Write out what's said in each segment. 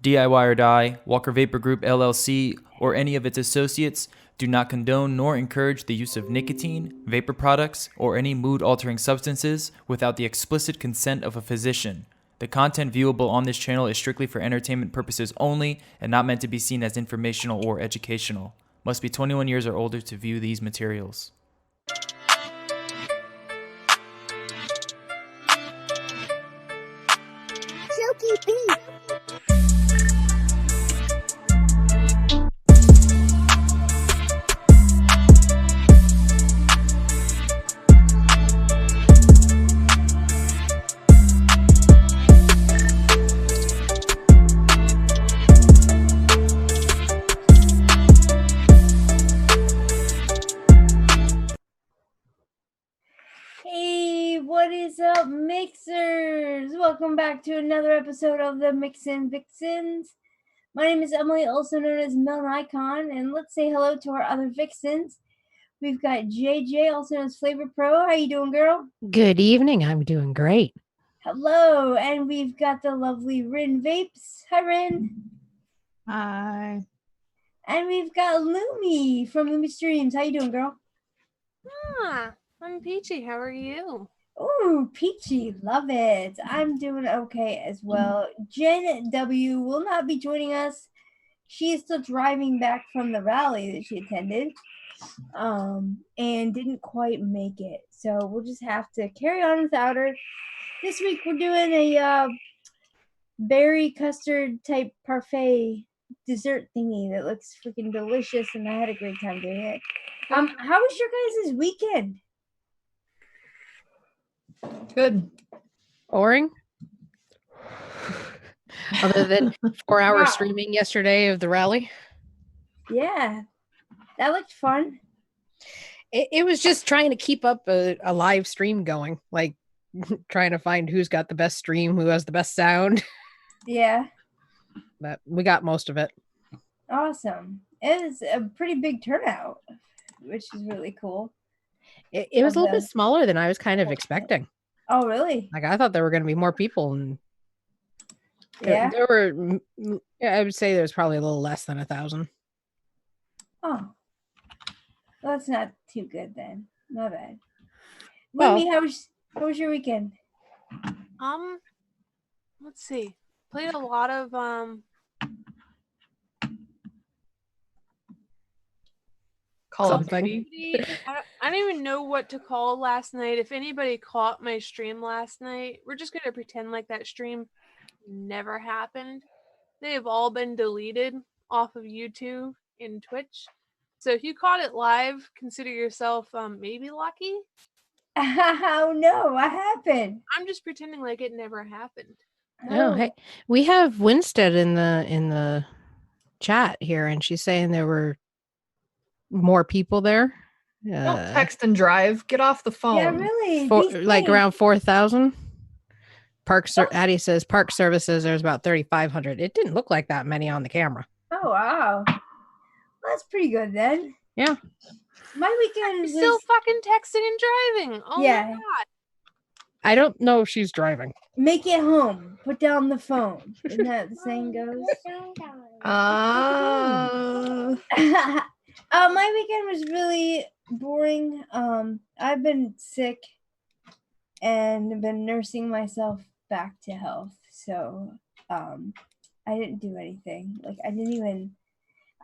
DIY or Die, Walker Vapor Group LLC, or any of its associates do not condone nor encourage the use of nicotine, vapor products, or any mood-altering substances without the explicit consent of a physician. The content viewable on this channel is strictly for entertainment purposes only and not meant to be seen as informational or educational. Must be 21 years or older to view these materials. Silky beat. Hey, what is up, mixers? Welcome back to another episode of the MIXINVIXENS. My name is Emily, also known as Melon Icon, and let's say hello to our other Vixens. We've got JJ, also known as Flavor Pro. How you doing, girl? Good evening. I'm doing great. Hello, and we've got the lovely Rin Vapes. Hi, Rin. Hi. And we've got Lumi from Lumi Streams. How you doing, girl? I'm Peachy. How are you? Ooh, peachy, love it. I'm doing okay as well. Jen W will not be joining us. She is still driving back from the rally that she attended, and didn't quite make it. So we'll just have to carry on without her. This week we're doing a berry custard type parfait dessert thingy that looks freaking delicious, and I had a great time doing it. How was your guys' weekend? Good. Boring. Other than 4-hour Wow. streaming yesterday of the rally. Yeah, that looked fun. It was just trying to keep up a live stream going, like trying to find who's got the best stream, who has the best sound. Yeah, But we got most of it. awesome. It was a pretty big turnout, which is really cool. It was a little bit smaller than I was kind of expecting. Oh, really? Like I thought there were going to be more people, and Yeah. there were. I would say there's probably a little less than 1,000. Oh, well, that's not too good then. Not bad. Well- Lumi, how was your weekend? Let's see. Played a lot of Call of Duty. I don't even know what to call last night. If anybody caught my stream last night, we're just gonna pretend like that stream never happened. They have all been deleted off of YouTube and Twitch. So if you caught it live, consider yourself maybe lucky. Oh no, what happened? I'm just pretending like it never happened. Oh, hey, we have Winstead in the chat here, and she's saying there were more people there. Don't text and drive. Get off the phone. Yeah, really. Like around 4,000. Addie says park services. There's about 3,500. It didn't look like that many on the camera. Oh wow, well, that's pretty good then. Yeah. My weekend was Still fucking texting and driving. Oh Yeah. my god. I don't know if she's driving. make it home. Put down the phone. Isn't that the saying goes? My weekend was really boring. I've been sick and been nursing myself back to health. So, I didn't do anything.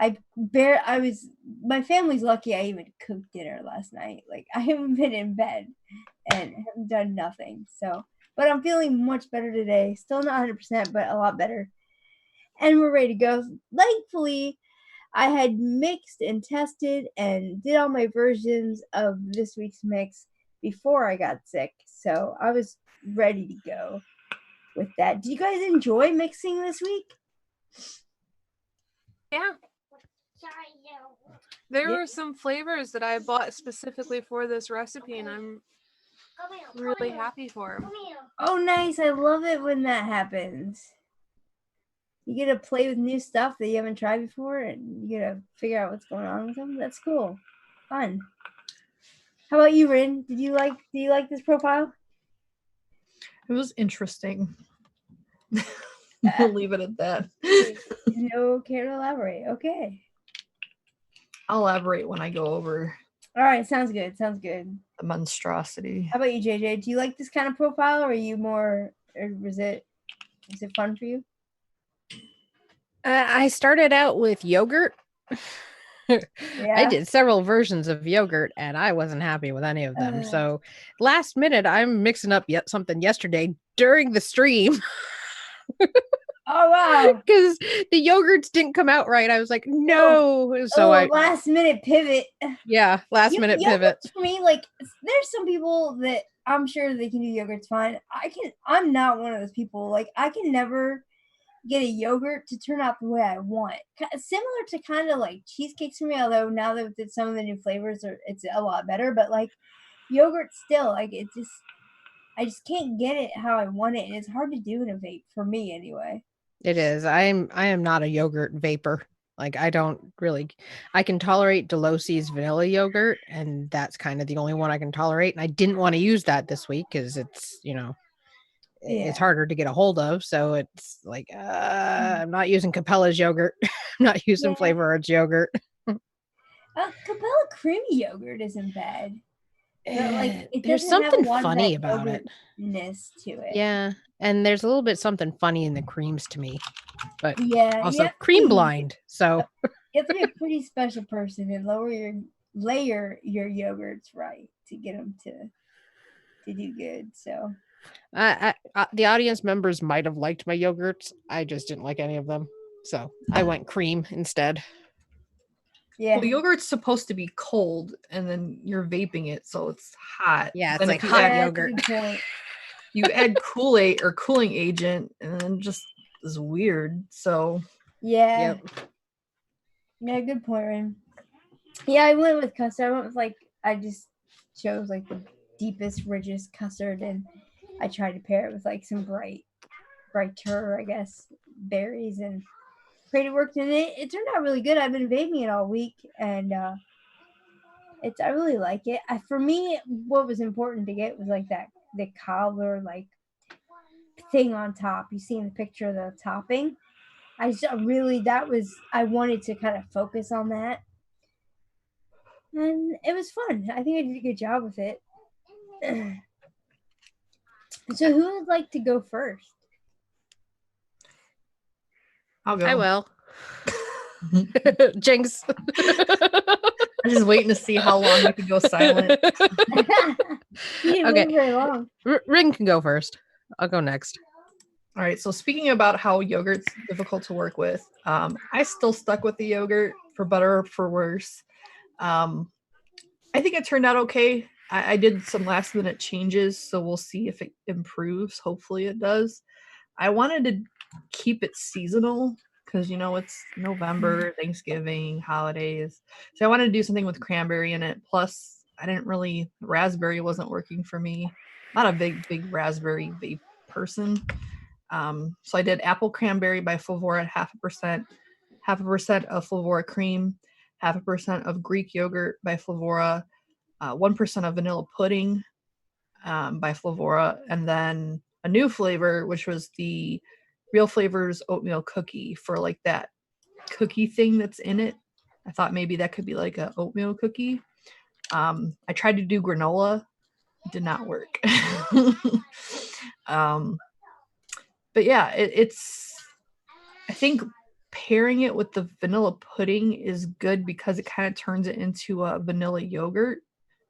Like my family's lucky I even cooked dinner last night. Like I haven't been in bed and haven't done nothing. So, but I'm feeling much better today. Still not 100%, but a lot better. And we're ready to go. Thankfully, I had mixed and tested and did all my versions of this week's mix before I got sick. So I was ready to go with that. Did you guys enjoy mixing this week? Yeah. There were some flavors that I bought specifically for this recipe, and I'm really happy for them. Oh, nice. I love it when that happens. You get to play with new stuff that you haven't tried before, and you get to figure out what's going on with them. That's cool. Fun. How about you, Rin? Do you like this profile? It was interesting. We'll leave it at that. No care to elaborate. Okay. I'll elaborate when I go over All right. Sounds good. Sounds good. the monstrosity. How about you, JJ? Do you like this kind of profile, or are you more, or was it fun for you? I started out with yogurt. I Yeah. did several versions of yogurt and I wasn't happy with any of them. Uh. So last minute, I'm mixing up something yesterday during the stream Oh wow. because the yogurts didn't come out right. I was like, no. So last minute pivot. last minute pivot. For me, like there's some people that I'm sure they can do yogurts fine. I'm not one of those people. Like I can never get a yogurt to turn out the way I want. Similar to kind of like cheesecakes for me, although now that with some of the new flavors it's a lot better, but like yogurt still, like I just can't get it how I want it, and it's hard to do in a vape for me anyway. It is. I am not a yogurt vapor. Like I can tolerate Delosi's vanilla yogurt, and that's kind of the only one I can tolerate. And I didn't want to use that this week because it's, it's harder to get a hold of. So it's like, I'm not using Capella's yogurt. I'm not using Flavor Arts yogurt. Capella creamy yogurt isn't bad. But, like, there's something funny about it. To it. Yeah. And there's a little bit something funny in the creams to me. But also yeah, cream blind. So you have to be a pretty special person and layer your yogurts right to get them to do good. So the audience members might have liked my yogurts. I just didn't like any of them. So I went cream instead. Yeah. Well, yogurt's supposed to be cold and then you're vaping it, so it's hot. Yeah, it's then like hot yogurt. You add Kool-Aid or cooling agent and then just is weird. So yeah. Yeah, good point, Rin. Yeah, I went with custard. I just chose like the deepest, richest custard, and I tried to pair it with like some brighter, I guess, berries, and prayed it worked. And it turned out really good. I've been vaping it all week, and I really like it. For me, what was important to get was like the cobbler like thing on top. You see in the picture of the topping. I wanted to kind of focus on that. And it was fun. I think I did a good job with it. So who would like to go first? I'll go. I will. Jinx. I'm just waiting to see how long you can go silent. You didn't wait very long. Ring can go first. I'll go next. All right. So speaking about how yogurt's difficult to work with, I still stuck with the yogurt for better or for worse. I think it turned out okay. I did some last minute changes, so we'll see if it improves. Hopefully it does. I wanted to keep it seasonal because, it's November, Thanksgiving, holidays. So I wanted to do something with cranberry in it. Plus, raspberry wasn't working for me. Not a big raspberry vape person. So I did apple cranberry by Flavora at 0.5%, 0.5% of Flavora cream, 0.5% of Greek yogurt by Flavora, 1% of vanilla pudding by Flavora, and then a new flavor, which was the Real Flavors oatmeal cookie for like that cookie thing that's in it. I thought maybe that could be like an oatmeal cookie. I tried to do granola. It did not work. But yeah, I think pairing it with the vanilla pudding is good because it kind of turns it into a vanilla yogurt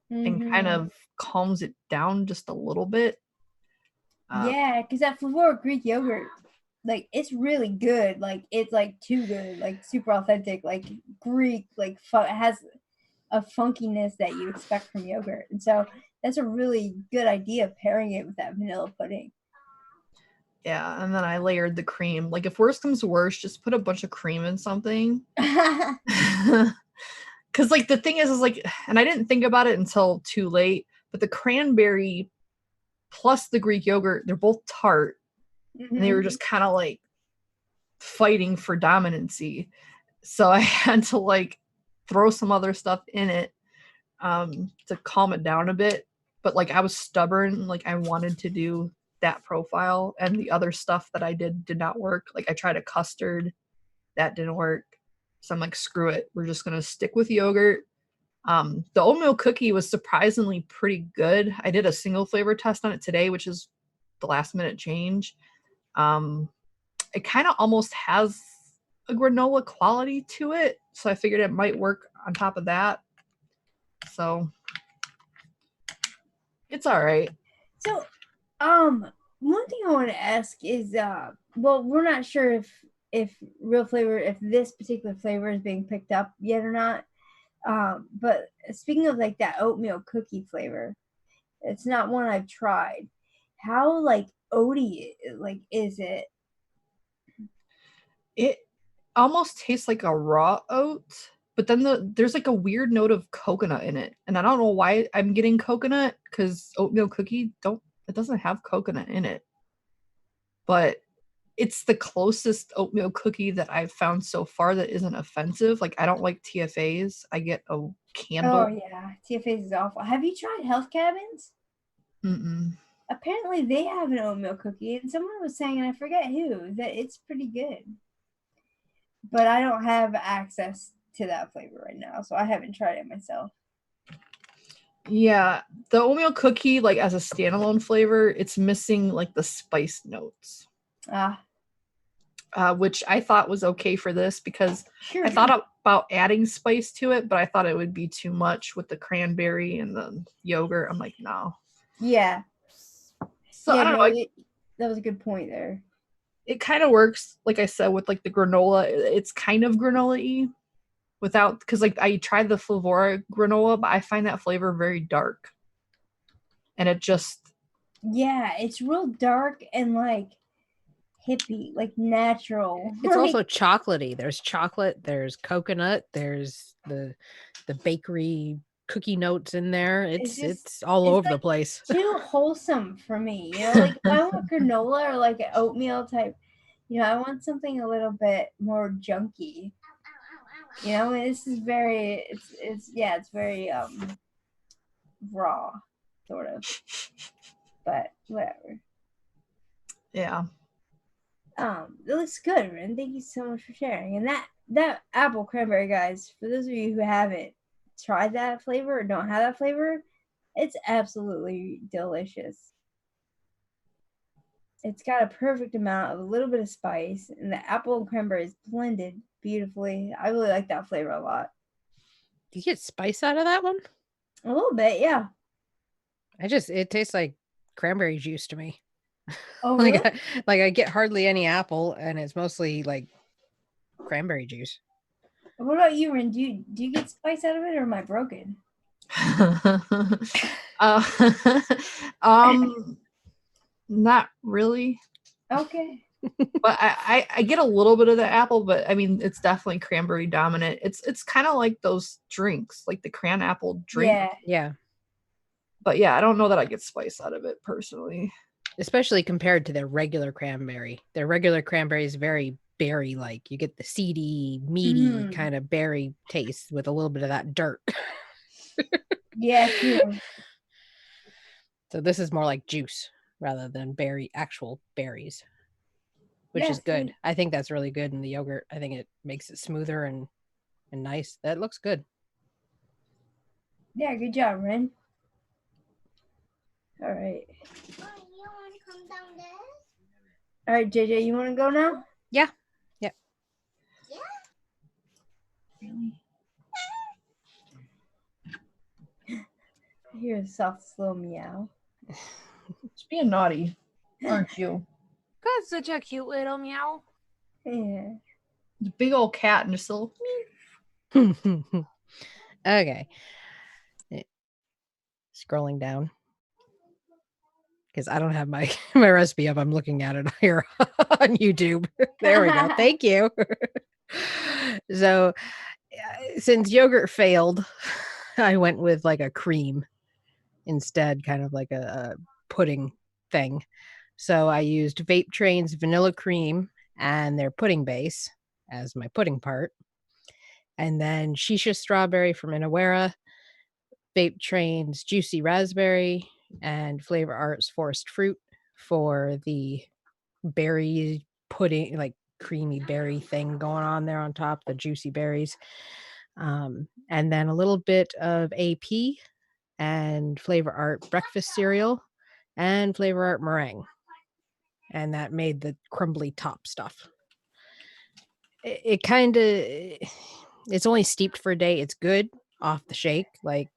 and kind of calms it down just a little bit. Yeah, because that Flavora Greek yogurt, like, it's really good. Like, it's like too good, like super authentic, like Greek, like it has a funkiness that you expect from yogurt. And so that's a really good idea, pairing it with that vanilla pudding. Yeah, and then I layered the cream. Like, if worse comes to worse, just put a bunch of cream in something. Because, like, the thing is like, and I didn't think about it until too late, but the cranberry plus the Greek yogurt, they're both tart. Mm-hmm. And they were just kind of, like, fighting for dominancy. So I had to, like, throw some other stuff in it to calm it down a bit. But, like, I was stubborn. Like, I wanted to do that profile, and the other stuff that I did not work. Like I tried a custard, that didn't work. So I'm like, screw it. We're just gonna stick with yogurt. The oatmeal cookie was surprisingly pretty good. I did a single flavor test on it today, which is the last minute change. It kind of almost has a granola quality to it, so I figured it might work on top of that. So it's all right. So, one thing I want to ask is, well, we're not sure if this particular flavor is being picked up yet or not. But speaking of like that oatmeal cookie flavor, it's not one I've tried. How like oaty like is it? It almost tastes like a raw oat, but then there's like a weird note of coconut in it, and I don't know why I'm getting coconut, because oatmeal cookie doesn't have coconut in it, but it's the closest oatmeal cookie that I've found so far that isn't offensive. Like I don't like TFAs. I get a candle. Oh yeah, TFAs is awful. Have you tried Health Cabins? Mm-mm. Apparently they have an oatmeal cookie, and someone was saying, and I forget who, that it's pretty good. But I don't have access to that flavor right now, so I haven't tried it myself. Yeah, the oatmeal cookie, like as a standalone flavor, it's missing like the spice notes. Which I thought was okay for this, because sure. I thought about adding spice to it, but I thought it would be too much with the cranberry and the yogurt. I'm like, no. Yeah. So yeah, I don't know. That was a good point there. It kind of works, like I said, with like the granola. It's kind of granola-y without, because like I tried the Flavora granola, but I find that flavor very dark. And it just... Yeah, it's real dark and like hippie, like natural. It's also chocolatey. There's chocolate, there's coconut, there's the bakery cookie notes in there. It's all over the place. Too wholesome for me, you know. Like if I want granola or like an oatmeal type, you know, I want something a little bit more junky. You know, and this is very it's very raw, sort of. But whatever. Yeah. It looks good, Ren. Thank you so much for sharing. And that apple cranberry, guys, for those of you who haven't tried that flavor or don't have that flavor, it's absolutely delicious. It's got a perfect amount of a little bit of spice, and the apple and cranberry is blended beautifully. I really like that flavor a lot. Do you get spice out of that one? A little bit, yeah. It tastes like cranberry juice to me. Oh, really? like I get hardly any apple, and it's mostly like cranberry juice. What about you, Ren? Do you get spice out of it, or am I broken? Not really. Okay. But I get a little bit of the apple, but I mean it's definitely cranberry dominant. It's kind of like those drinks, like the cran apple drink. Yeah. But yeah, I don't know that I get spice out of it personally. Especially compared to their regular cranberry. Their regular cranberry is very berry-like. You get the seedy, meaty kind of berry taste with a little bit of that dirt. Yeah, true. So this is more like juice rather than actual berries, which is good. I think that's really good in the yogurt. I think it makes it smoother and nice. That looks good. Yeah, good job, Ren. All right. You want to come down there? All right, JJ, you want to go now? Yeah. Yep. Yeah. Really? I hear a soft, slow meow. It's being naughty, aren't you? Got such a cute little meow. Yeah. It's a big old cat and just a little... Okay. Scrolling down, because I don't have my recipe up. I'm looking at it here on YouTube. There we go. Thank you. So since yogurt failed, I went with like a cream instead, kind of like a pudding thing. So I used Vape Train's vanilla cream and their pudding base as my pudding part. And then Shisha strawberry from Inawera, Vape Train's juicy raspberry, and Flavor Arts forest fruit for the berry pudding, like creamy berry thing going on there on top, the juicy berries. And then a little bit of AP and Flavor Art breakfast cereal and Flavor Art meringue. And that made the crumbly top stuff. It kind of, it's only steeped for a day. It's good off the shake. Like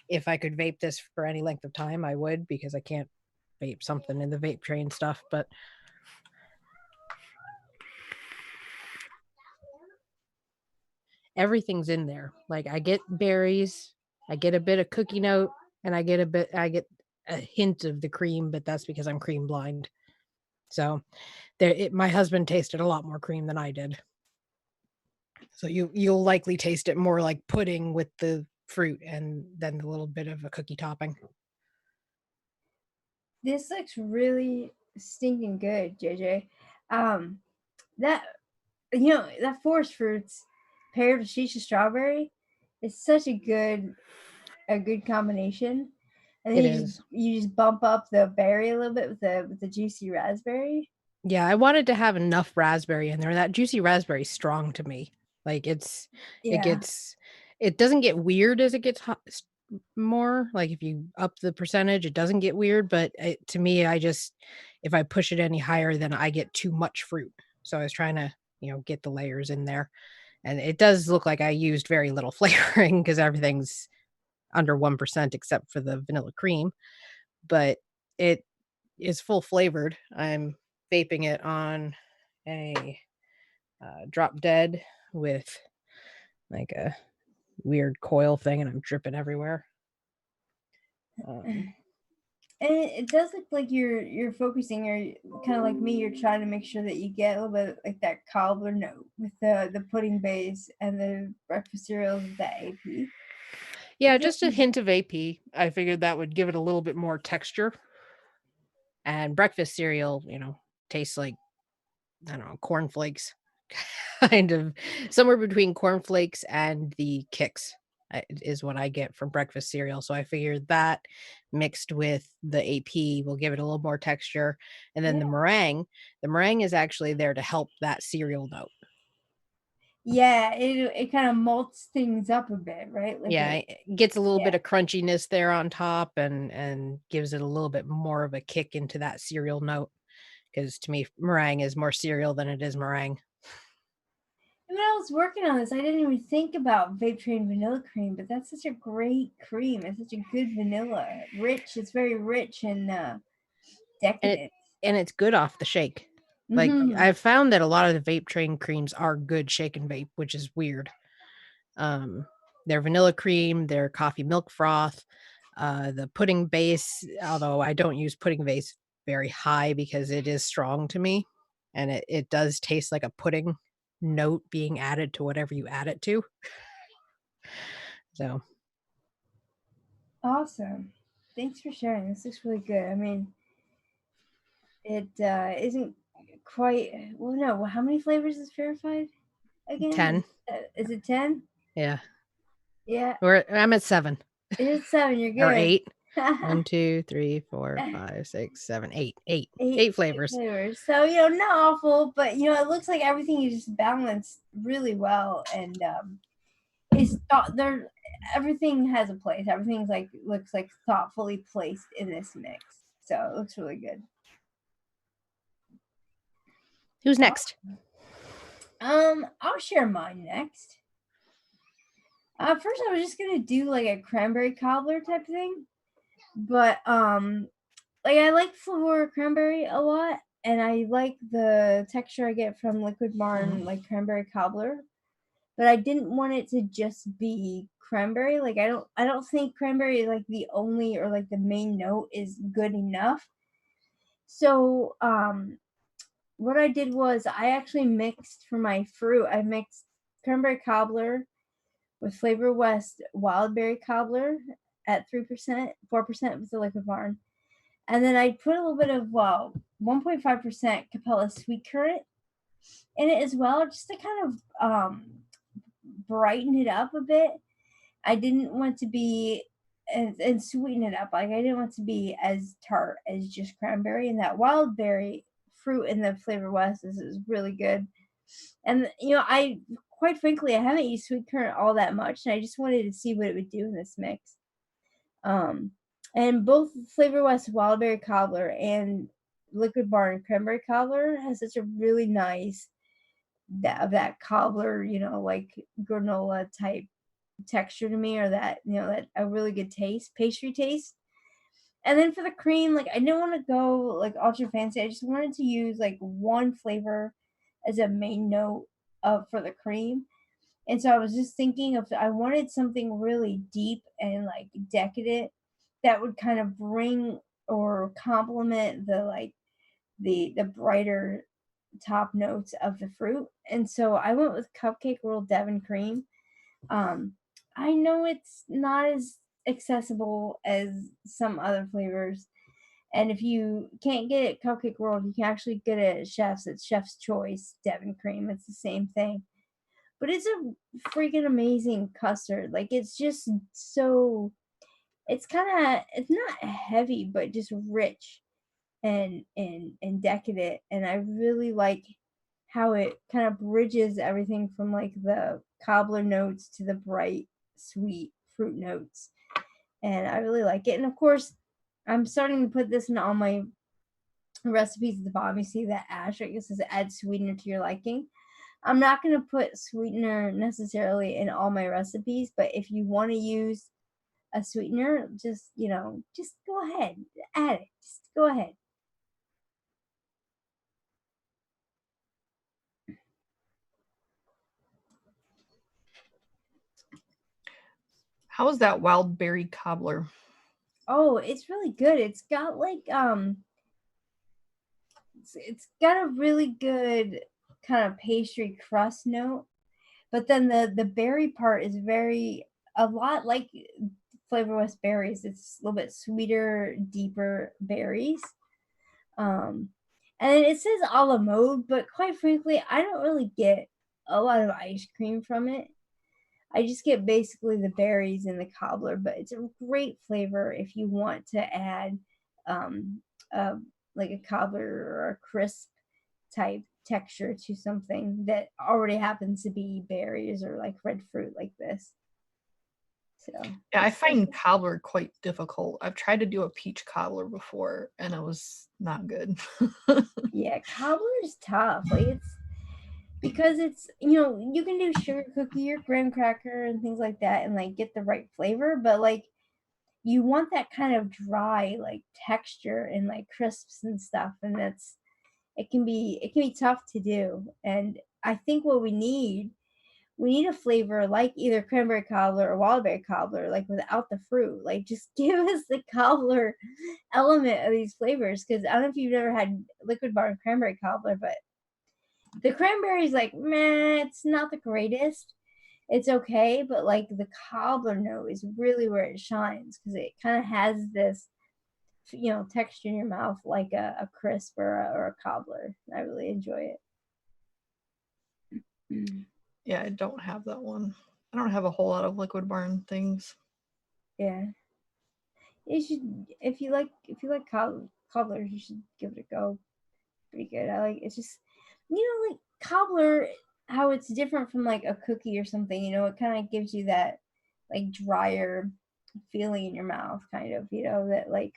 if I could vape this for any length of time, I would, because I can't vape something in the vape tray and stuff, but everything's in there. Like I get berries, I get a bit of cookie note, and I get a hint of the cream, but that's because I'm cream blind. So my husband tasted a lot more cream than I did. So you'll likely taste it more like pudding with the fruit and then the little bit of a cookie topping. This looks really stinking good, JJ. That that forest fruits paired with shisha strawberry is such a good combination. And then you just bump up the berry a little bit with the juicy raspberry. Yeah, I wanted to have enough raspberry in there. That juicy raspberry is strong to me. Like it doesn't get weird as it gets hot, more. Like if you up the percentage, it doesn't get weird. But to me, if I push it any higher, then I get too much fruit. So I was trying to, get the layers in there. And it does look like I used very little flavoring because everything's under 1% except for the vanilla cream. But it is full flavored. I'm vaping it on a drop dead with like a weird coil thing, and I'm dripping everywhere. And it does look like you're focusing, or kind of like me, you're trying to make sure that you get a little bit like that cobbler note with the pudding base and the breakfast cereals with the AP. Yeah, just a hint of AP. I figured that would give it a little bit more texture. And breakfast cereal, tastes like, I don't know, cornflakes. Kind of somewhere between cornflakes and the Kicks is what I get from breakfast cereal. So I figured that mixed with the AP will give it a little more texture. And then the meringue is actually there to help that cereal note. Yeah, it kind of malts things up a bit, right? Like it gets a little bit of crunchiness there on top and gives it a little bit more of a kick into that cereal note. Because to me, meringue is more cereal than it is meringue. When I was working on this, I didn't even think about Vape Train vanilla cream, but that's such a great cream. It's such a good vanilla. Rich. It's very rich and decadent. And it's good off the shake. Like I've found that a lot of the Vape Train creams are good shake and vape, which is weird. Their vanilla cream, their coffee milk froth, the pudding base, although I don't use pudding base very high because it is strong to me. And it does taste like a pudding note being added to whatever you add it to. So awesome. Thanks for sharing. This looks really good. I mean, it isn't quite, well, no, how many flavors is verified again? 10. Is it 10? Yeah. Yeah. I'm at 7. It's 7. You're good. Or 8. 1, 2, 3, 4, 5, 6, 7, 8. 8 flavors. So, not awful, but it looks like everything is just balanced really well, and it's thought there. Everything has a place. Everything's looks like thoughtfully placed in this mix. So it looks really good. Who's next? I'll share mine next. First I was just gonna do like a cranberry cobbler type thing. But I like Flavor Cranberry a lot, and I like the texture I get from Liquid Barn like cranberry cobbler. But I didn't want it to just be cranberry. Like I don't think cranberry is like the only or like the main note is good enough. So what I did was I actually mixed for my fruit. I mixed cranberry cobbler with Flavor West wild berry cobbler at 3%, 4% with the Liquid Barn. And then I put a little bit of 1.5% Capella Sweet Currant in it as well, just to kind of brighten it up a bit. I didn't want to be and sweeten it up. Like I didn't want it to be as tart as just cranberry, and that wild berry fruit in the Flavor West is really good. And I quite frankly I haven't used sweet currant all that much, and I just wanted to see what it would do in this mix. Um, and both Flavor West Wildberry Cobbler and Liquid Barn Cranberry Cobbler has such a really nice that cobbler, like granola type texture to me, or that that a really good taste, pastry taste. And then for the cream, like I didn't want to go like ultra fancy. I just wanted to use like one flavor as a main note for the cream. And so I was just thinking of I wanted something really deep and like decadent that would kind of bring or complement the like the brighter top notes of the fruit. And so I went with cupcake roll Devon cream. Um, I know it's not as accessible as some other flavors. And if you can't get it cupcake rolled, you can actually get it at Chef's. It's Chef's Choice Devon cream. It's the same thing. But it's a freaking amazing custard. Like it's just so it's not heavy, but just rich and decadent. And I really like how it kind of bridges everything from like the cobbler notes to the bright, sweet fruit notes. And I really like it. And of course, I'm starting to put this in all my recipes at the bottom. You see that asterisk, it says add sweetener to your liking. I'm not going to put sweetener necessarily in all my recipes, but if you want to use a sweetener, just go ahead, add it. Just go ahead. How is that wild berry cobbler? Oh, it's really good. It's got like it's got a really good kind of pastry crust note, but then the berry part is a lot like Flavor West berries. It's a little bit sweeter, deeper berries. And it says a la mode, but quite frankly, I don't really get a lot of ice cream from it. I just get basically the berries and the cobbler, but it's a great flavor if you want to add um, uh, like a cobbler or a crisp type texture to something that already happens to be berries or like red fruit like this. So yeah, I find cobbler quite difficult. I've tried to do a peach cobbler before, and it was not good. yeah, cobbler is tough. Like it's because it's you can do sugar cookie or graham cracker and things like that and like get the right flavor, but like you want that kind of dry like texture and like crisps and stuff, and it can be tough to do. And I think what we need a flavor like either cranberry cobbler or wildberry cobbler, like without the fruit. Like just give us the cobbler element of these flavors, because I don't know if you've ever had Liquid Barn cranberry cobbler, but the cranberry's like, meh, it's not the greatest. It's okay, but like the cobbler note is really where it shines, because it kind of has this, texture in your mouth like a crisp or a cobbler. I really enjoy it. Yeah, I don't have that one. I don't have a whole lot of Liquid Barn things. Yeah, you should if you like cobblers, you should give it a go. Pretty good. I like it's just like cobbler, how it's different from like a cookie or something. It kind of gives you that like drier feeling in your mouth, kind of. That like,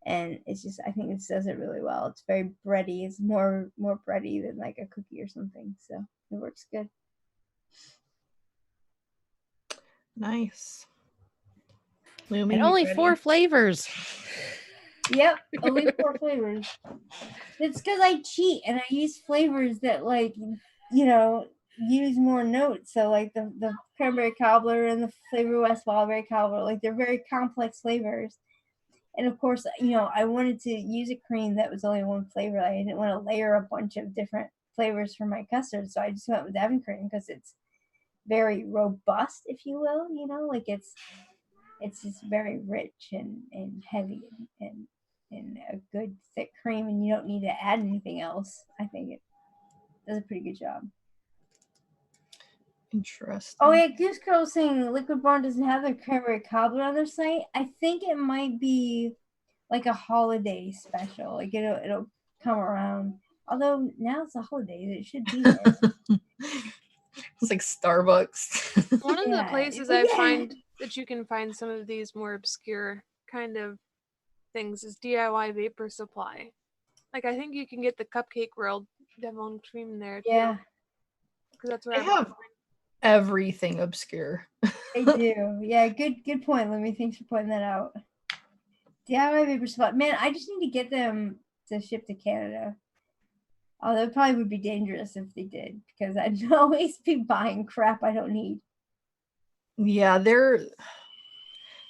and it's just I think it does it really well. It's very bready. It's more bready than like a cookie or something. So it works good. Nice. And only 4 flavors. Yep, only 4 flavors. It's because I cheat and I use flavors that like use more notes. So like the cranberry cobbler and the Flavor West Wildberry cobbler, like they're very complex flavors. And of course, I wanted to use a cream that was only one flavor. I didn't want to layer a bunch of different flavors for my custard, so I just went with Devon cream because it's very robust, if you will. Like it's just very rich and heavy and a good thick cream, and you don't need to add anything else. I think it does a pretty good job. Interesting. Oh yeah, Goose Girl saying Liquid Barn doesn't have their cranberry cobbler on their site. I think it might be like a holiday special. Like it'll come around. Although now it's the holidays, it should be there. It's like Starbucks. One of the Yeah, places but I yeah. find that you can find some of these more obscure kind of things is DIY Vapor Supply. Like I think you can get the Cupcake World Devil Cream there too. Yeah, Because that's where They I bought have mine. everything obscure. they do. Yeah, good point, Lemmy. Thanks for pointing that out. DIY Vapor Supply. Man, I just need to get them to ship to Canada. Although it probably would be dangerous if they did, because I'd always be buying crap I don't need. Yeah, they're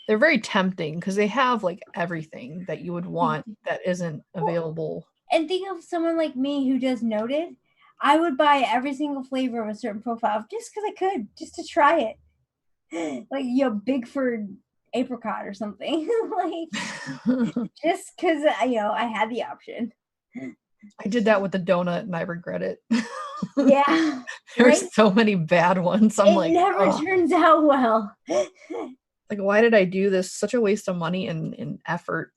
very tempting because they have like everything that you would want that isn't available. And think of someone like me who does noted. I would buy every single flavor of a certain profile just because I could, just to try it. Like, Bigford apricot or something. Like, just because, I had the option. I did that with the donut and I regret it. Yeah. There's right? so many bad ones. I'm It like, never "Oh, turns out well. like, why did I do this? Such a waste of money and effort."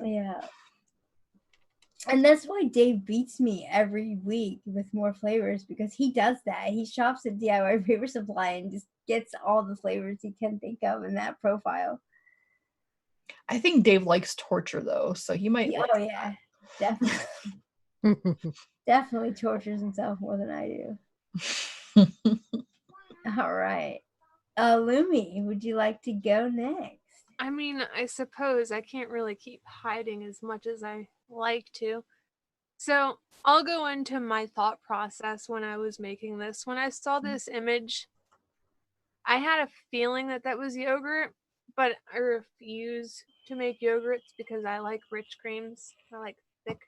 Yeah. And that's why Dave beats me every week with more flavors, because he does that. He shops at DIY Vapor Supply and just gets all the flavors he can think of in that profile. I think Dave likes torture though, so he might. Oh yeah, definitely. Definitely tortures himself more than I do. All right. Lumi, would you like to go next? I mean, I suppose I can't really keep hiding as much as I like to. So I'll go into my thought process when I was making this. When I saw this image, I had a feeling that that was yogurt, but I refuse to make yogurts because I like rich creams. I like thick,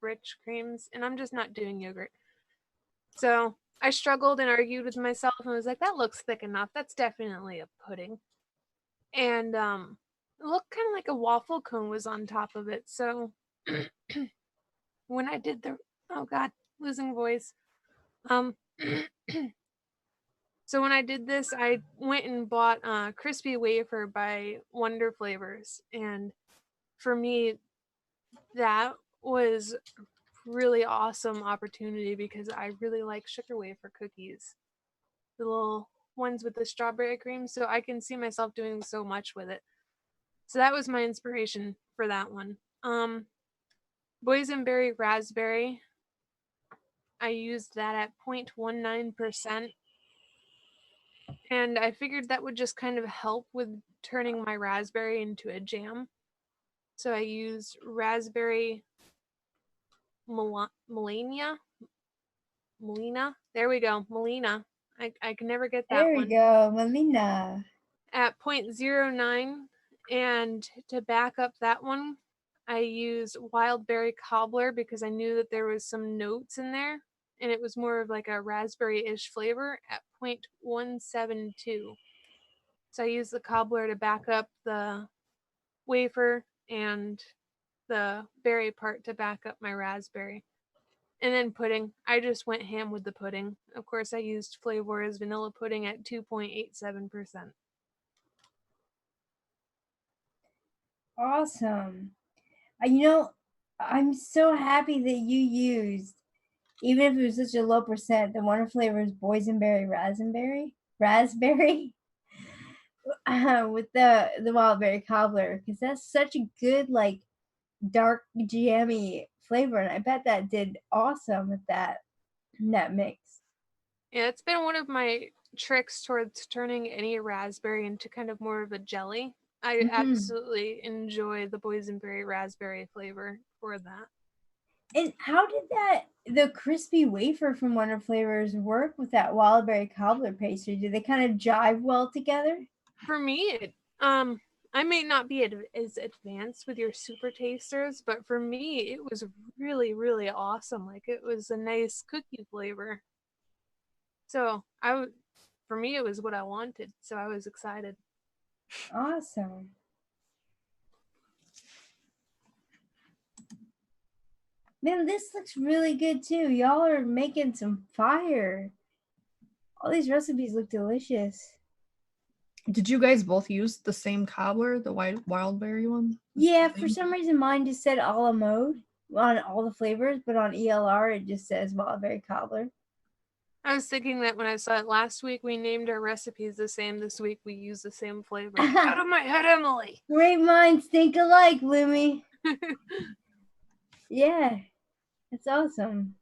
rich creams, and I'm just not doing yogurt. So I struggled and argued with myself and was like, that looks thick enough. That's definitely a pudding. And it looked kind of like a waffle cone was on top of it. So when I did the, oh God, losing voice. So when I did this, I went and bought crispy wafer by Wonder Flavors, and for me, that was really awesome opportunity because I really like sugar wafer cookies, the little ones with the strawberry cream. So I can see myself doing so much with it. So that was my inspiration for that one. Boysenberry raspberry, I used that at 0.19%. And I figured that would just kind of help with turning my raspberry into a jam. So I used raspberry Melina. There we go, Melina. I can never get that There we one. go, Melina. At 0.09, and to back up that one, I used wild berry cobbler because I knew that there was some notes in there, and it was more of like a raspberry-ish flavor at 0.172. So I used the cobbler to back up the wafer and the berry part to back up my raspberry. And then pudding. I just went ham with the pudding. Of course, I used Flavor's vanilla pudding at 2.87%. Awesome. I'm so happy that you used, even if it was such a low percent, the Wonder Flavors boysenberry raspberry with the wild berry cobbler, because that's such a good, like, dark jammy flavor, and I bet that did awesome with that mix. Yeah, it's been one of my tricks towards turning any raspberry into kind of more of a jelly. I absolutely enjoy the boysenberry raspberry flavor for that. And how did the crispy wafer from Wonder Flavors work with that wild berry cobbler pastry? Do they kind of jive well together? For me, I may not be as advanced with your super tasters, but for me, it was really, really awesome. Like it was a nice cookie flavor. So for me, it was what I wanted. So I was excited. Awesome. Man, this looks really good too. Y'all are making some fire. All these recipes look delicious. Did you guys both use the same cobbler, the wild berry one? Yeah, for some reason mine just said a la mode on all the flavors, but on ELR it just says wild berry cobbler. I was thinking that when I saw it last week, we named our recipes the same. This week we use the same flavor. Out of my head, Emily. Great minds think alike, Lumi. Yeah, that's awesome.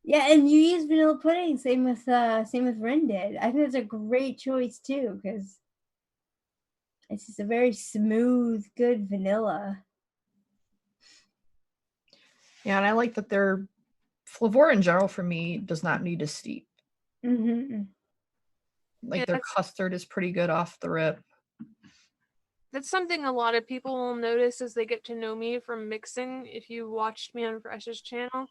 Yeah, and you use vanilla pudding, same with Rin did. I think it's a great choice too, because it's just a very smooth, good vanilla. Yeah, and I like that their flavor in general for me does not need to steep. Mm-hmm. Like Yeah, their that's- custard is pretty good off the rip. That's something a lot of people will notice as they get to know me from mixing. If you watched me on Fresh's channel,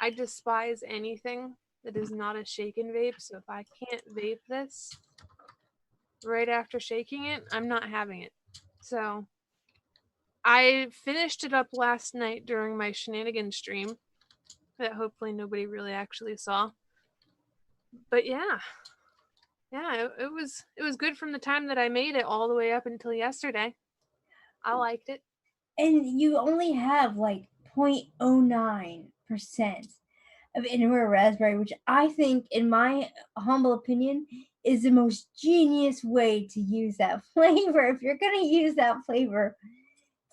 I despise anything that is not a shake and vape. So if I can't vape this right after shaking it, I'm not having it. So I finished it up last night during my shenanigans stream that hopefully nobody really actually saw. But yeah, it was good from the time that I made it all the way up until yesterday. I liked it. And you only have like 0.09% of anywhere raspberry, which I think, in my humble opinion, is the most genius way to use that flavor. If you're gonna use that flavor,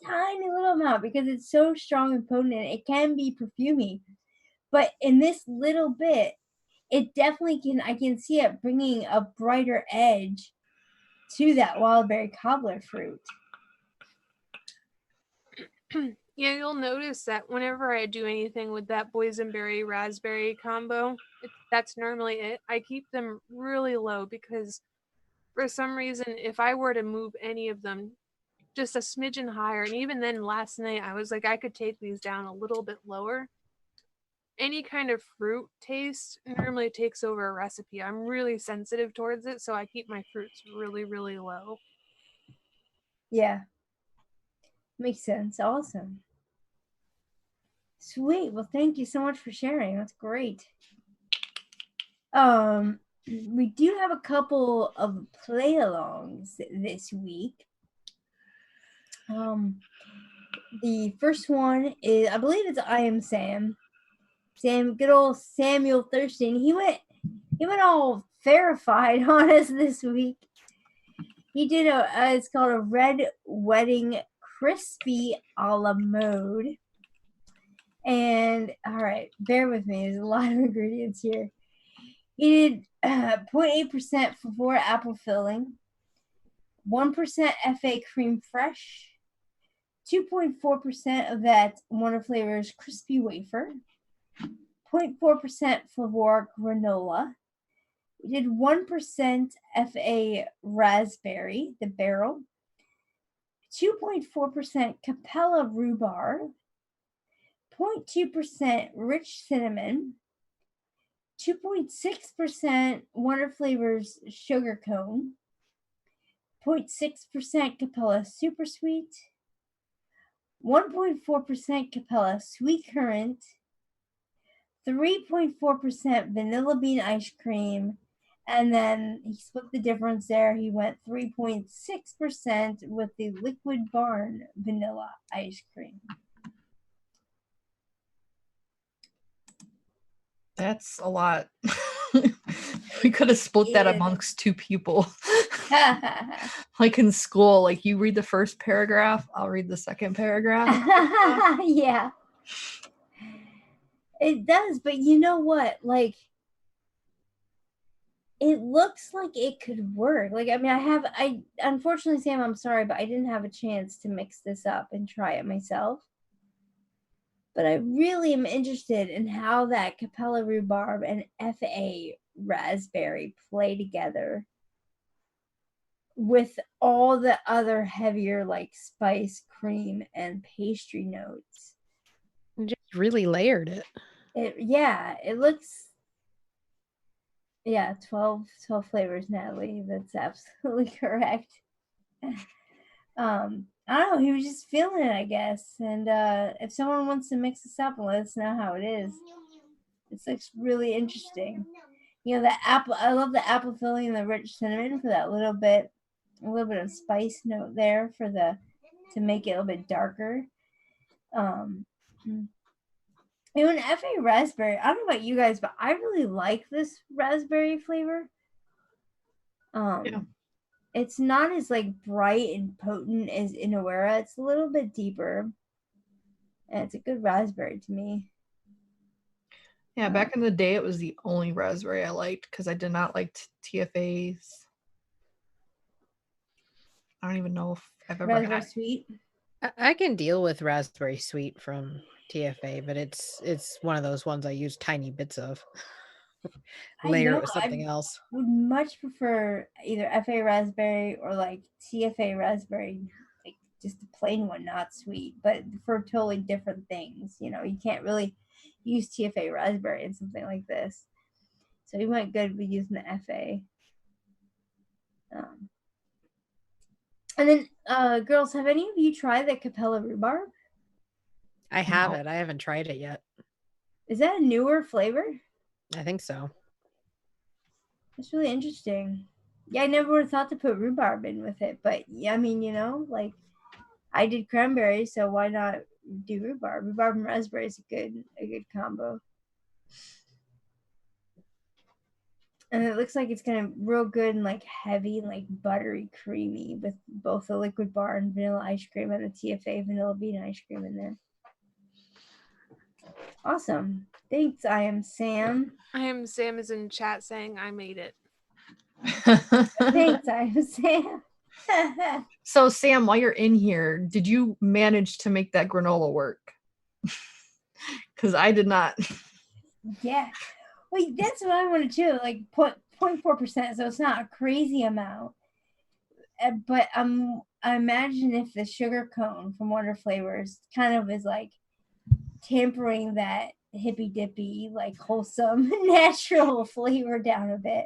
tiny little amount, because it's so strong and potent, and it can be perfumey. But in this little bit, it definitely can. I can see it bringing a brighter edge to that wild berry cobbler fruit. Yeah, you'll notice that whenever I do anything with that boysenberry raspberry combo, that's normally it. I keep them really low because for some reason, if I were to move any of them just a smidgen higher, and even then last night, I was like, I could take these down a little bit lower. Any kind of fruit taste normally takes over a recipe. I'm really sensitive towards it, so I keep my fruits really, really low. Yeah. Makes sense. Awesome. Sweet. Well, thank you so much for sharing. That's great. We do have a couple of play-alongs this week. The first one is, I believe it's I Am Sam. Good old Samuel Thurston. He went all verified on us this week. He did it's called a red wedding crispy a la mode. And all right, bear with me. There's a lot of ingredients here. He did 0.8% for apple filling, 1% FA cream fresh, 2.4% of that Wonder Flavors crispy wafer, 0.4% flavor granola. We did 1% FA raspberry, the barrel, 2.4% Capella rhubarb, 0.2% rich cinnamon, 2.6% Wonder Flavors sugar cone, 0.6% Capella super sweet, 1.4% Capella sweet currant, 3.4% vanilla bean ice cream, and then he split the difference there. He went 3.6% with the Liquid Barn vanilla ice cream. That's a lot. We could have split that amongst two people. Like in school, like you read the first paragraph, I'll read the second paragraph. Yeah. It does, but you know what? Like, it looks like it could work. Like, I mean, I unfortunately, Sam, I'm sorry, but I didn't have a chance to mix this up and try it myself. But I really am interested in how that Capella rhubarb and FA raspberry play together with all the other heavier, like spice, cream, and pastry notes. Just really layered it. It looks, 12 flavors, Natalie. That's absolutely correct. I don't know, he was just feeling it, I guess. And if someone wants to mix this up, let us know how it is. This looks really interesting. You know, the apple. I love the apple filling and the rich cinnamon for that little bit, a little bit of spice note there for to make it a little bit darker. Even FA raspberry. I don't know about you guys, but I really like this raspberry flavor. Yeah. It's not as like bright and potent as Inawera. It's a little bit deeper, and it's a good raspberry to me. Yeah, back in the day, it was the only raspberry I liked because I did not like TFAs. I don't even know if I've ever Raspberry had. sweet. I can deal with raspberry sweet from TFA, but it's one of those ones I use tiny bits of. Layer it with something else. Would much prefer either FA raspberry or like TFA raspberry, like just a plain one, not sweet, but for totally different things. You know, you can't really use TFA raspberry in something like this. So you went good with using the FA. And then, girls, have any of you tried the Capella rhubarb? I have it. I haven't tried it yet. Is that a newer flavor? I think so. That's really interesting. Yeah, I never would have thought to put rhubarb in with it, but yeah, I mean, you know, like I did cranberry, so why not do rhubarb? Rhubarb and raspberry is a good combo. And it looks like it's gonna real good and like heavy and like buttery creamy with both the liquid bar and vanilla ice cream and the TFA vanilla bean ice cream in there. Awesome. Thanks, I am Sam. I am Sam is in chat saying I made it. Thanks, I am Sam. So Sam, while you're in here, did you manage to make that granola work? Because I did not. Yeah. Wait, that's what I want to do. Like 0.4%, so it's not a crazy amount. But I imagine if the sugar cone from Wonder Flavors kind of is like tempering that hippy dippy, like wholesome, natural flavor down a bit,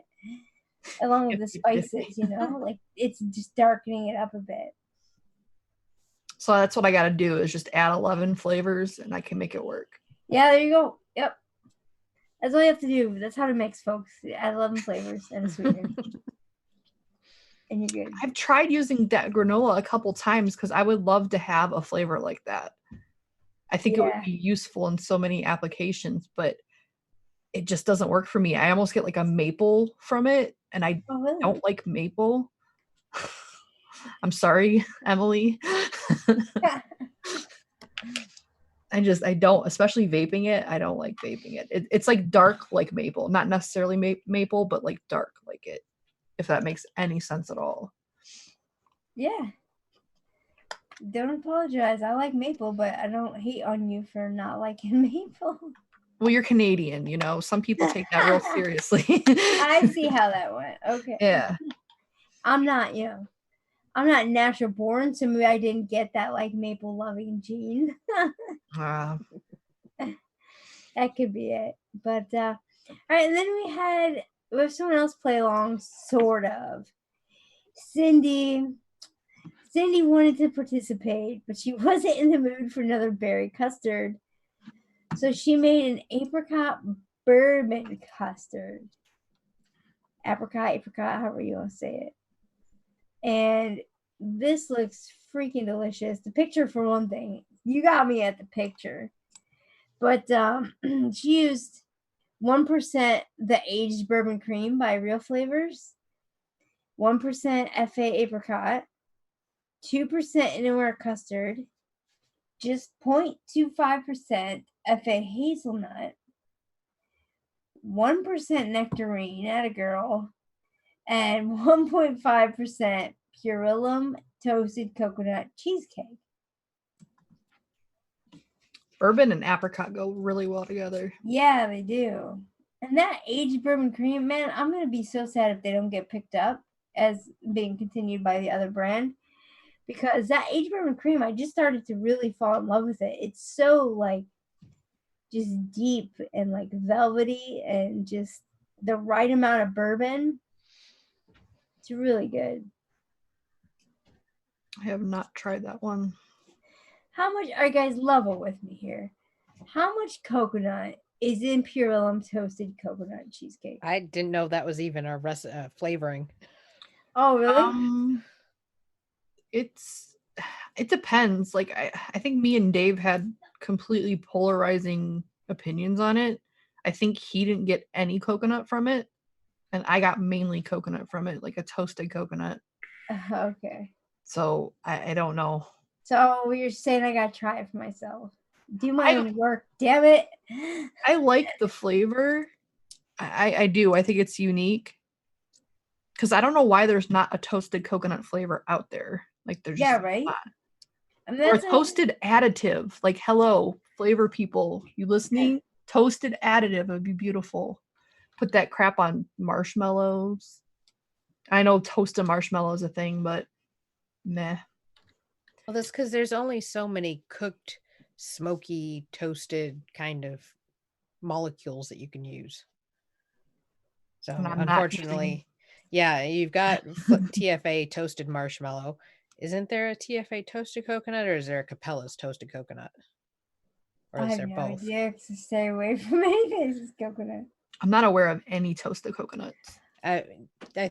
along with the spices, you know, like it's just darkening it up a bit. So that's what I got to do is just add 11 flavors and I can make it work. Yeah, there you go. Yep. That's all you have to do. That's how to mix, folks. Add 11 flavors and a sweetener. And you're good. I've tried using that granola a couple times because I would love to have a flavor like that. I think it would be useful in so many applications, but it just doesn't work for me. I almost get like a maple from it, and I don't like maple. I'm sorry, Emily. I don't, especially vaping it. I don't like vaping it. It's like dark like maple, not necessarily maple, but like dark like it, if that makes any sense at all. Yeah. Don't apologize. I like maple, but I don't hate on you for not liking maple. Well, you're Canadian, you know. Some people take that real seriously. I see how that went. Okay. Yeah. I'm not natural born, so maybe I didn't get that like maple loving gene. That could be it. But all right, and then we have someone else play along, sort of. Cindy wanted to participate, but she wasn't in the mood for another berry custard. So she made an apricot bourbon custard. Apricot, however you want to say it. And this looks freaking delicious. The picture, for one thing, you got me at the picture. But she used 1% the aged bourbon cream by Real Flavors, 1% FA apricot, 2% Inawera custard, just 0.25% FA hazelnut, 1% nectarine, atta girl, and 1.5% Purellum toasted coconut cheesecake. Bourbon and apricot go really well together. Yeah, they do. And that aged bourbon cream, man, I'm going to be so sad if they don't get picked up as being continued by the other brand. Because that aged bourbon cream, I just started to really fall in love with it. It's so, like, just deep and, like, velvety and just the right amount of bourbon. It's really good. I have not tried that one. How much, all right, guys, level with me here. How much coconut is Imperial toasted coconut cheesecake. I didn't know that was even a flavoring. Oh, really? It depends. Like I think me and Dave had completely polarizing opinions on it. I think he didn't get any coconut from it, and I got mainly coconut from it, like a toasted coconut. Okay. So I don't know. So you're saying I gotta try it for myself. Do my own work, damn it. I like the flavor. I do. I think it's unique. Because I don't know why there's not a toasted coconut flavor out there. Like there's Yeah, just right? not. I mean, Or a that's toasted additive. Like, hello, flavor people. You listening? Toasted additive would be beautiful. Put that crap on marshmallows. I know toasted marshmallow is a thing, but meh. Well, that's because there's only so many cooked, smoky, toasted kind of molecules that you can use. So And I'm not unfortunately, yeah, you've got TFA toasted marshmallow. Isn't there a TFA toasted coconut, or is there a Capella's toasted coconut? Or I is have there no both? idea to stay away from anything coconut. I'm not aware of any toasted coconuts. I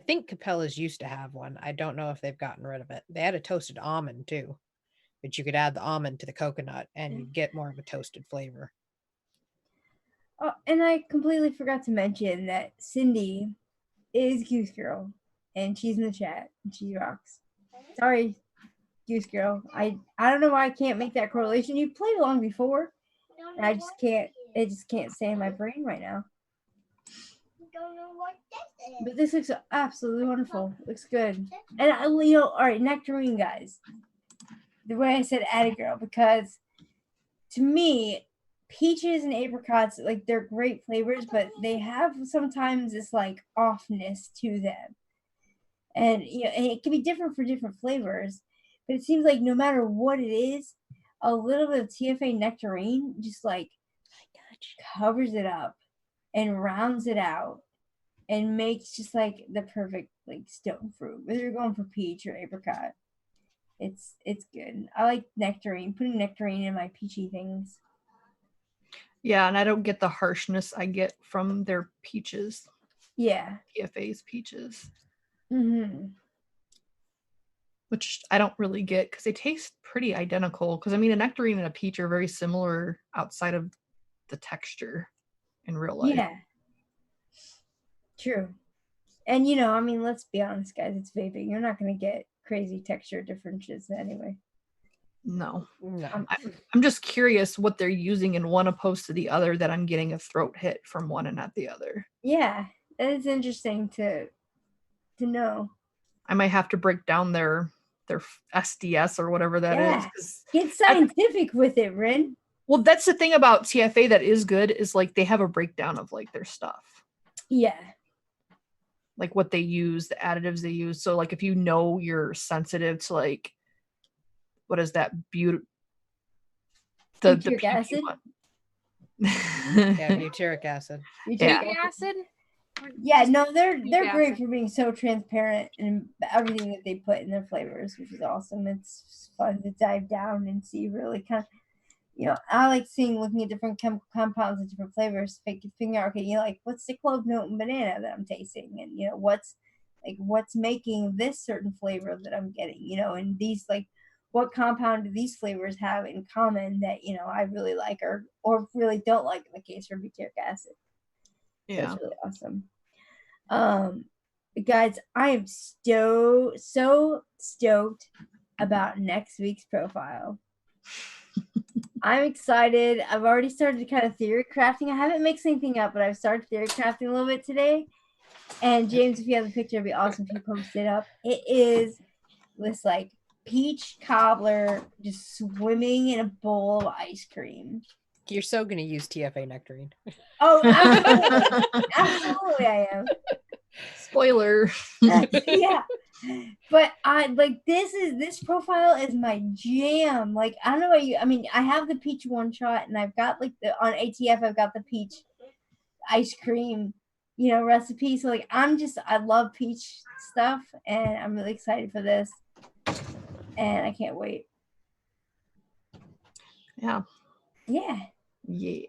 think Capella's used to have one. I don't know if they've gotten rid of it. They had a toasted almond too, but you could add the almond to the coconut and you get more of a toasted flavor. Oh, and I completely forgot to mention that Cindy is Goose Girl, and she's in the chat, and she rocks. Sorry, Goose Girl. I don't know why I can't make that correlation. You played along before, and I just can't. It just can't stay in my brain right now. Don't know what this is. But this looks absolutely wonderful. Looks good. And all right, nectarine, guys. The way I said add a girl, because to me, peaches and apricots, like they're great flavors, but they have sometimes this like offness to them. And and it can be different for different flavors, but it seems like no matter what it is, a little bit of TFA nectarine just like covers it up and rounds it out and makes just like the perfect like stone fruit. Whether you're going for peach or apricot, it's good. I like nectarine. Putting nectarine in my peachy things. Yeah, and I don't get the harshness I get from their peaches. Yeah. TFA's peaches. Mm-hmm. Which I don't really get because they taste pretty identical. Because I mean, a nectarine and a peach are very similar outside of the texture in real life. Yeah. True. And I mean, let's be honest, guys, it's vaping. You're not going to get crazy texture differences anyway. No. No. I'm just curious what they're using in one opposed to the other that I'm getting a throat hit from one and not the other. Yeah, it's interesting to know. I might have to break down their SDS or whatever that is. 'Cause Get scientific with it, Rin. well, that's the thing about TFA that is good is like they have a breakdown of like their stuff. Yeah. Like what they use, the additives they use. So like if you know you're sensitive to like what is that Butyric acid? Yeah, butyric acid. Butyric acid? Yeah, no, they're Butyric great acid. for being so transparent and everything that they put in their flavors, which is awesome. It's fun to dive down and see really kind of, I like looking at different chemical compounds and different flavors to figure out, okay, like what's the clove note and banana that I'm tasting, and what's making this certain flavor that I'm getting, and these like what compound do these flavors have in common that I really like or really don't like in the case for butyric acid. Yeah. That's really awesome. Guys, I am so stoked about next week's profile. I'm excited. I've already started kind of theory crafting. I haven't mixed anything up, but I've started theory crafting a little bit today. And James, if you have the picture, it'd be awesome if you post it up. It is this like peach cobbler just swimming in a bowl of ice cream. You're so going to use TFA nectarine. Oh, absolutely. Absolutely I am. Spoiler. Yeah. But I like this profile is my jam. Like I don't know about you. I mean, I have the peach one shot and I've got like on ATF I've got the peach ice cream, recipe. So like I love peach stuff and I'm really excited for this. And I can't wait. Yeah. Yeah. Yeah.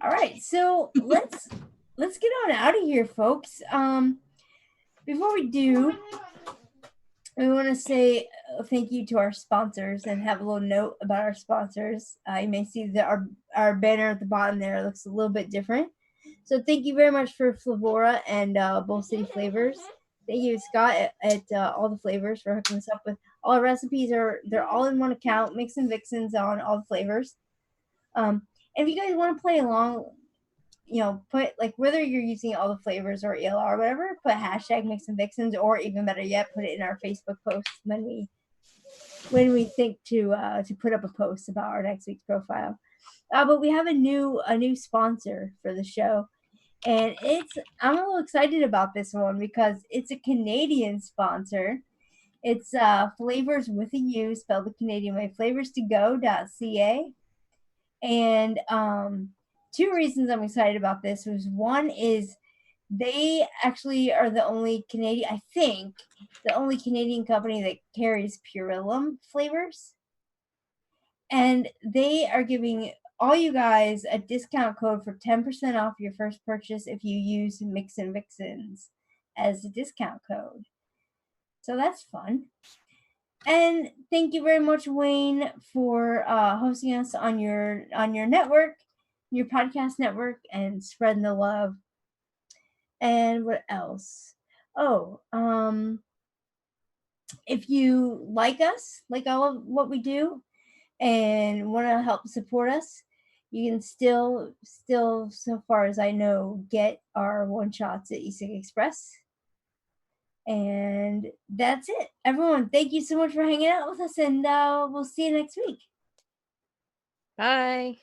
All right, so let's get on out of here, folks. Before we do, we want to say thank you to our sponsors and have a little note about our sponsors. You may see that our banner at the bottom there looks a little bit different. So thank you very much for Flavora and Bowl City Flavors. Thank you, Scott, at all the flavors for hooking us up with all our recipes. They're all in one account. MIXINVIXENS on all the flavors. And if you guys want to play along, put like whether you're using all the flavors or ELR or whatever, put hashtag MIXINVIXENS, or even better yet, put it in our Facebook post when we think to put up a post about our next week's profile. But we have a new sponsor for the show, and I'm a little excited about this one because it's a Canadian sponsor. It's Flavors with a U, spelled the Canadian way, flavorstogo.ca. And two reasons I'm excited about this was, one is they actually are the only Canadian company that carries Purellum flavors. And they are giving all you guys a discount code for 10% off your first purchase if you use MIXINVIXENS as a discount code. So that's fun. And thank you very much, Wayne, for hosting us on your network, your podcast network, and spreading the love. And what else? Oh, if you like us, like all of what we do, and want to help support us, you can still, so far as I know, get our one-shots at E-cig Express. And that's it. Everyone, thank you so much for hanging out with us, and we'll see you next week. Bye.